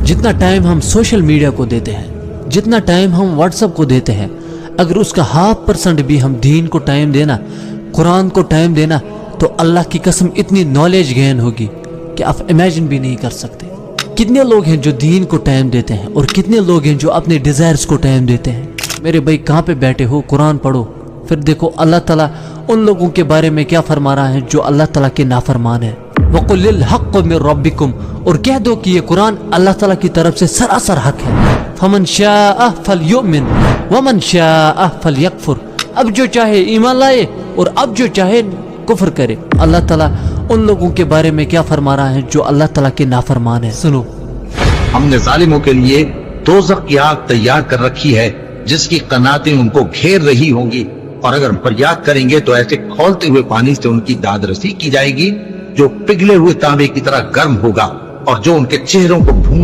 جتنا ٹائم ہم social media کو دیتے ہیں، جتنا ٹائم ہم واٹس ایپ کو دیتے ہیں، اگر اس کا 0.5% بھی ہم دین کو ٹائم دینا، قرآن کو ٹائم دینا، تو اللہ کی قسم اتنی نالج گین ہوگی کہ آپ امیجن بھی نہیں کر سکتے۔ کتنے لوگ ہیں جو دین کو ٹائم دیتے ہیں اور کتنے لوگ ہیں جو اپنے ڈیزائرز کو ٹائم دیتے ہیں۔ میرے بھائی کہاں پہ بیٹھے ہو؟ قرآن پڑھو، پھر دیکھو اللہ تعالیٰ ان لوگوں کے بارے میں کیا فرما رہا ہے جو اللہ تعالیٰ کے نافرمان ہے۔ وَقُلِ الْحَقُّ مِن رَبِّكُمْ، اور کہہ دو کہ یہ قرآن اللہ تعالیٰ کی طرف سے سراسر حق ہے۔ فَمَن شَاءَ فَلْيُؤْمِن وَمَن شَاءَ فَلْيَكْفُرْ، اب جو چاہے ایمان لائے اور اب جو چاہے کفر کرے۔ اللہ تعالیٰ ان لوگوں کے بارے میں کیا فرما رہا ہے جو اللہ تعالیٰ کے نافرمان ہے۔ سنو، ہم نے ظالموں کے لیے دوزخ کی آگ تیار کر رکھی ہے جس کی قناتیں ان کو گھیر رہی ہوں گی، اور اگر فریاد کریں گے تو ایسے کھولتے ہوئے پانی سے ان کی داد رسی کی جائے گی جو پگھلے ہوئے تانبے کی طرح گرم ہوگا، اور جو ان کے چہروں کو بھون